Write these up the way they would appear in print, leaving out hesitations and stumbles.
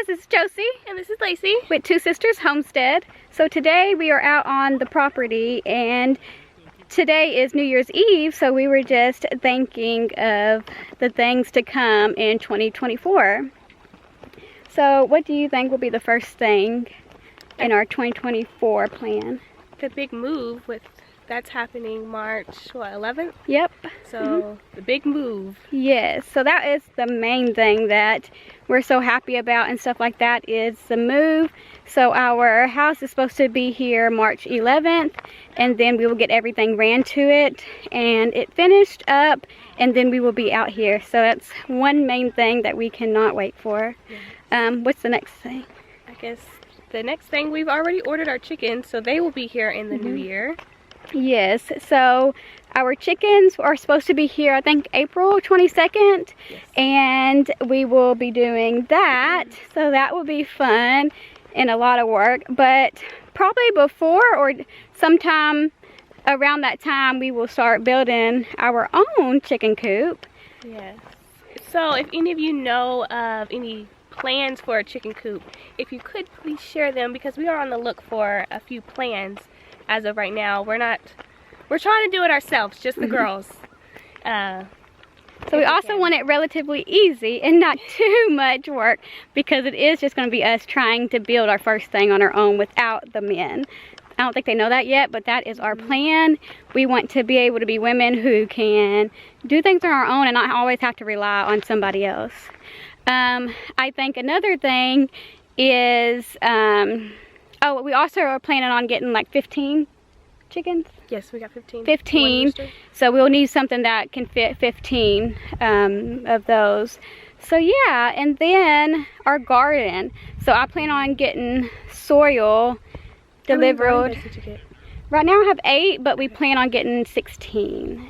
guys, it's Josie and this is Laci with Two Sisters Homestead. So today we are out on the property and today is New Year's Eve, so we were just thinking of the things to come in 2024. So what do you think will be the first thing in our 2024 plan? The big move that's happening March 11th? Yep. So the big move. Yes, so that is the main thing that we're so happy about and stuff like that is the move. So our house is supposed to be here March 11th and then we will get everything ran to it and it finished up and then we will be out here. So that's one main thing that we cannot wait for. Yes. What's the next thing? I guess the next thing, we've already ordered our chickens, so they will be here in the new year. Yes, so our chickens are supposed to be here, I think, April 22nd, yes. And we will be doing that, so that will be fun and a lot of work, but probably before or sometime around that time, we will start building our own chicken coop. Yes, so if any of you know of any plans for a chicken coop, if you could please share them, because we are on the look for a few plans. As of right now, we're trying to do it ourselves, just the girls. So we also want it relatively easy and not too much work, because it is just going to be us trying to build our first thing on our own without the men. I don't think they know that yet, but that is our plan. We want to be able to be women who can do things on our own and not always have to rely on somebody else. I think another thing is, oh, we also are planning on getting like 15 chickens. Yes, we got 15. 15. So we'll need something that can fit 15 of those. So yeah, and then our garden. So I plan on getting soil delivered. How many gardens did you get? Right now I have 8, but we plan on getting 16.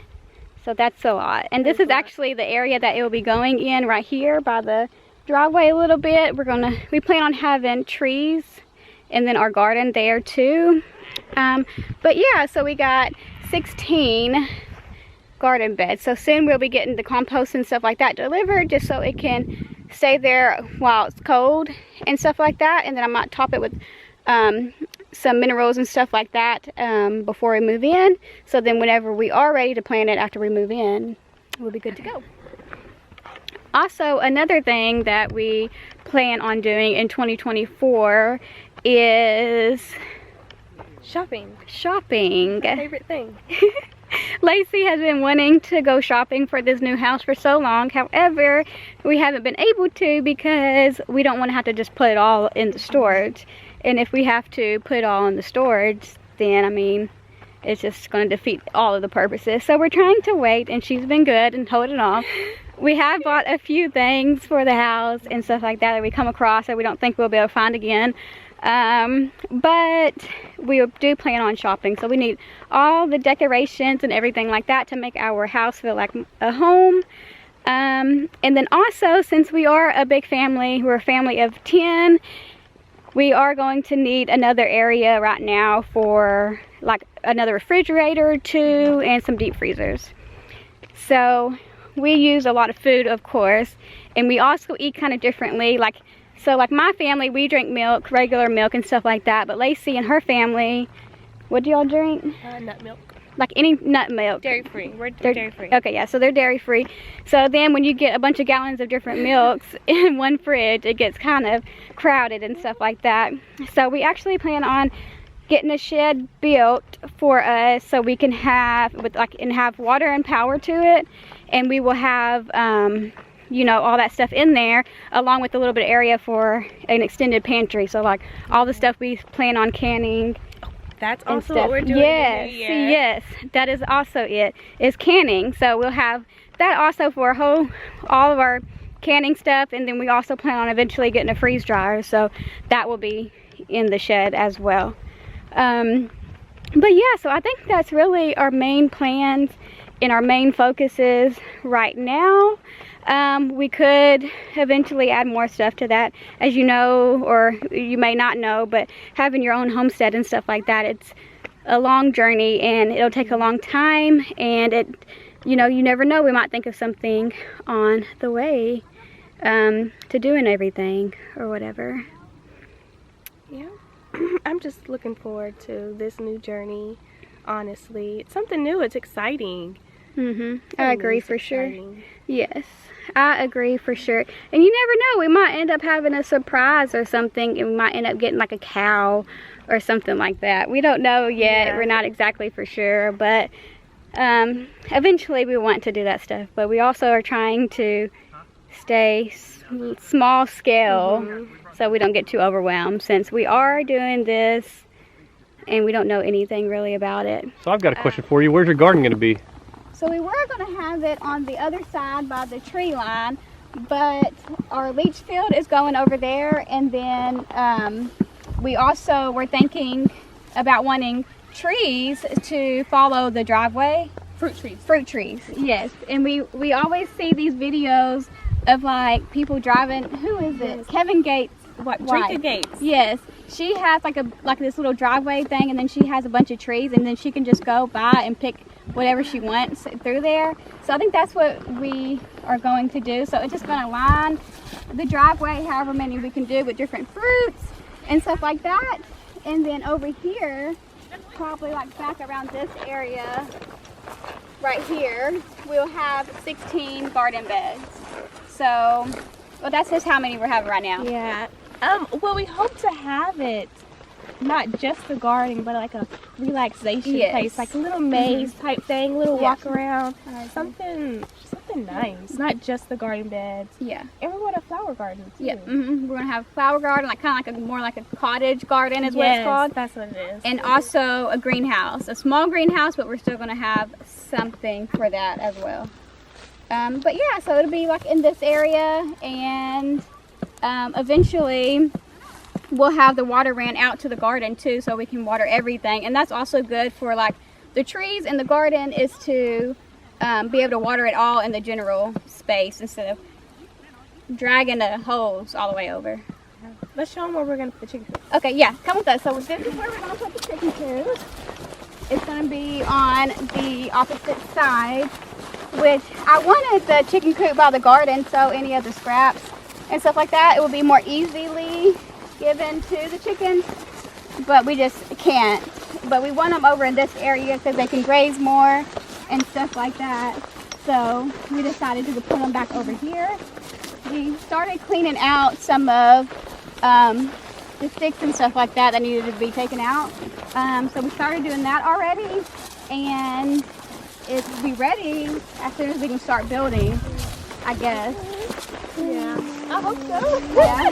So that's a lot. And this is actually the area that it will be going in right here by the driveway a little bit. We plan on having trees and then our garden there too. But yeah, so we got 16 garden beds. So soon we'll be getting the compost and stuff like that delivered just so it can stay there while it's cold and stuff like that. And then I might top it with some minerals and stuff like that before we move in. So then whenever we are ready to plant it after we move in, we'll be good to go. Also, another thing that we plan on doing in 2024 is shopping. Shopping. My favorite thing. Laci has been wanting to go shopping for this new house for so long. However, we haven't been able to because we don't want to have to just put it all in the storage. And if we have to put it all in the storage, then I mean, it's just going to defeat all of the purposes. So we're trying to wait, and she's been good and holding off. We have bought a few things for the house and stuff like that we come across that we don't think we'll be able to find again. But we do plan on shopping. So we need all the decorations and everything like that to make our house feel like a home. And then also, since we are a big family, we're a family of 10, we are going to need another area right now for like another refrigerator or 2 and some deep freezers. So we use a lot of food, of course, and we also eat kind of differently. So like my family, we drink milk, regular milk and stuff like that, but Laci and her family, what do y'all drink? Nut milk. Like any nut milk. Dairy free. We're dairy free. Okay, yeah, so they're dairy free. So then when you get a bunch of gallons of different milks in one fridge, it gets kind of crowded and stuff like that. So we actually plan on getting a shed built for us so we can have water and power to it, and we will have you know, all that stuff in there along with a little bit of area for an extended pantry. So like all the stuff we plan on canning. That's also what we're doing. Yes, yes, that is also it, is canning. So we'll have that also for all of our canning stuff, and then we also plan on eventually getting a freeze dryer, so that will be in the shed as well. But yeah, so I think that's really our main plans and our main focuses right now. We could eventually add more stuff to that, as you know, or you may not know, but having your own homestead and stuff like that, it's a long journey and it'll take a long time, and you know, you never know, we might think of something on the way. to doing everything or whatever. Yeah. I'm just looking forward to this new journey, honestly. It's something new. It's exciting. I agree for sure. Yes, I agree for sure. And you never know, we might end up having a surprise or something, and we might end up getting like a cow or something like that. We don't know yet. Yeah. We're not exactly for sure, but eventually we want to do that stuff. But we also are trying to stay small scale so we don't get too overwhelmed, since we are doing this and we don't know anything really about it. So I've got a question for you. Where's your garden going to be? So we were going to have it on the other side by the tree line, but our leach field is going over there, and then we also were thinking about wanting trees to follow the driveway. Fruit trees. Fruit trees, yes. And we always see these videos of like people driving, who is it? Kevin Gates' Drinker Gates. Yes. She has like this little driveway thing, and then she has a bunch of trees, and then she can just go by and pick whatever she wants through there. So I think that's what we are going to do. So it's just going to line the driveway however many we can do with different fruits and stuff like that. And then over here, probably like back around this area right here, we'll have 16 garden beds. So, well, that's just how many we're having right now. Yeah. Well, we hope to have it not just a garden, but like a relaxation place, like a little maze type thing, little walk around, something nice, not just the garden beds. Yeah. And we want a flower garden too. Yeah. We're gonna have a flower garden, like kind of like more like a cottage garden is what it's called. That's what it is. And also a greenhouse, a small greenhouse, but we're still gonna have something for that as well. But yeah, so it'll be like in this area, and eventually we'll have the water ran out to the garden too, so we can water everything. And that's also good for like the trees in the garden, is to be able to water it all in the general space instead of dragging the hose all the way over. Let's show them where we're going to put the chicken coop. Okay, yeah, come with us. So this is where we're going to put the chicken coop. It's going to be on the opposite side, which I wanted the chicken coop by the garden, so any of the scraps and stuff like that, it will be more easily given to the chickens, but we just can't. But we want them over in this area because they can graze more and stuff like that. So we decided to put them back over here. We started cleaning out some of the sticks and stuff like that needed to be taken out. So we started doing that already, and it'll be ready as soon as we can start building, I guess. Yeah. I hope so. Yeah.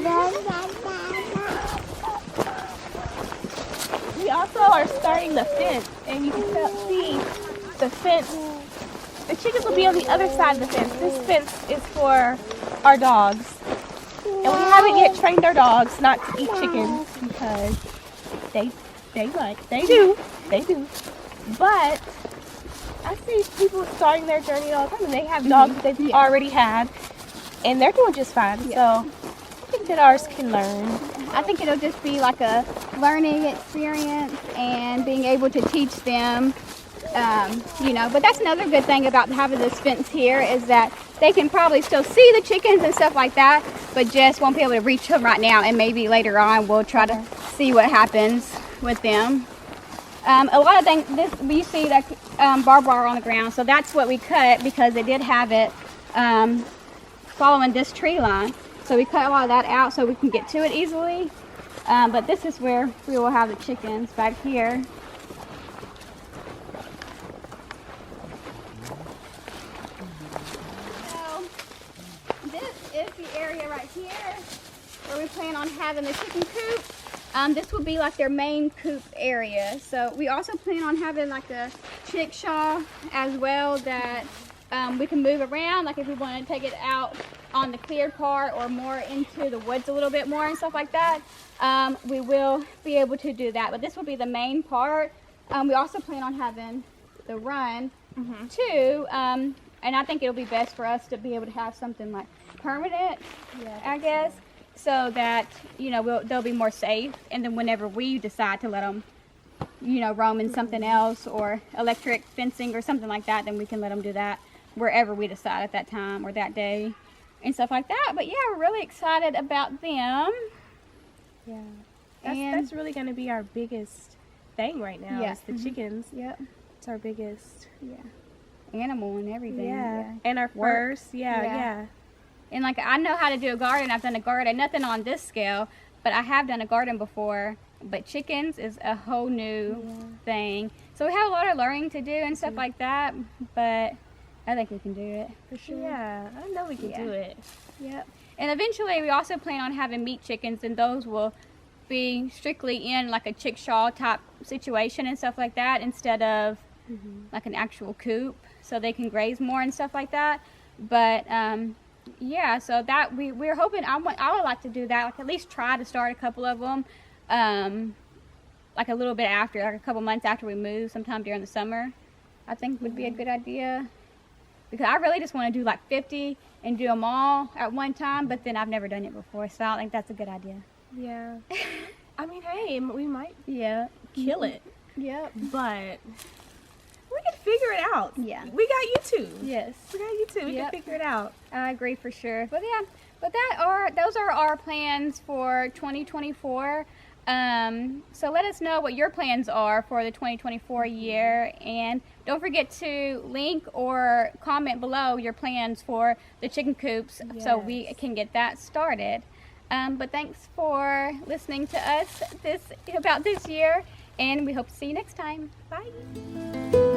We also are starting the fence, and you can see the fence. The chickens will be on the other side of the fence. This fence is for our dogs. And we haven't yet trained our dogs not to eat chickens because they do. But I see people starting their journey all the time, and they have dogs that they've already had, and they're doing just fine. So I think that ours can learn. I think it'll just be like a learning experience and being able to teach them, you know. But that's another good thing about having this fence here, is that they can probably still see the chickens and stuff like that, but just won't be able to reach them right now. And maybe later on we'll try to see what happens with them. A lot of things, we see that barbed wire on the ground, so that's what we cut because they did have it following this tree line. So we cut a lot of that out so we can get to it easily. But this is where we will have the chickens, back here. So this is the area right here where we plan on having the chicken coop. This will be like their main coop area. So we also plan on having like a chickshaw as well that we can move around, like if we want to take it out on the cleared part or more into the woods a little bit more and stuff like that, we will be able to do that. But this will be the main part. We also plan on having the run too, and I think it'll be best for us to be able to have something like permanent, I guess, so that, you know, they'll be more safe. And then whenever we decide to let them, you know, roam in something else or electric fencing or something like that, then we can let them do that wherever we decide at that time or that day. and stuff like that. But yeah, we're really excited about them. Yeah. And- That's really going to be our biggest thing right now. Yeah. Is the chickens. Yep. It's our biggest. Yeah. Animal and everything. Yeah. And our Work. first. Yeah. Yeah. Yeah. And like I know how to do a garden. I've done a garden, nothing on this scale, but I have done a garden before. But chickens is a whole new thing. So we have a lot of learning to do and stuff like that. But I think we can do it for sure. Yeah. I know we can do it. Yep. And eventually we also plan on having meat chickens, and those will be strictly in like a chickshaw type situation and stuff like that, instead of like an actual coop, so they can graze more and stuff like that. But yeah, so that we're hoping, I would like to do that, like at least try to start a couple of them, like a little bit after, like a couple months after we move, sometime during the summer. I think would be a good idea, because I really just want to do like 50 and do them all at one time, but then I've never done it before, so I don't think that's a good idea. Yeah. I mean, hey, we might Yeah. kill it, Yep. but we can figure it out. Yeah. We got YouTube. Yes. We got YouTube. We Yep. can figure it out. I agree for sure. But yeah, but those are our plans for 2024. So let us know what your plans are for the 2024 year, and don't forget to link or comment below your plans for the chicken coops, so we can get that started. But thanks for listening to us about this year, and we hope to see you next time. Bye.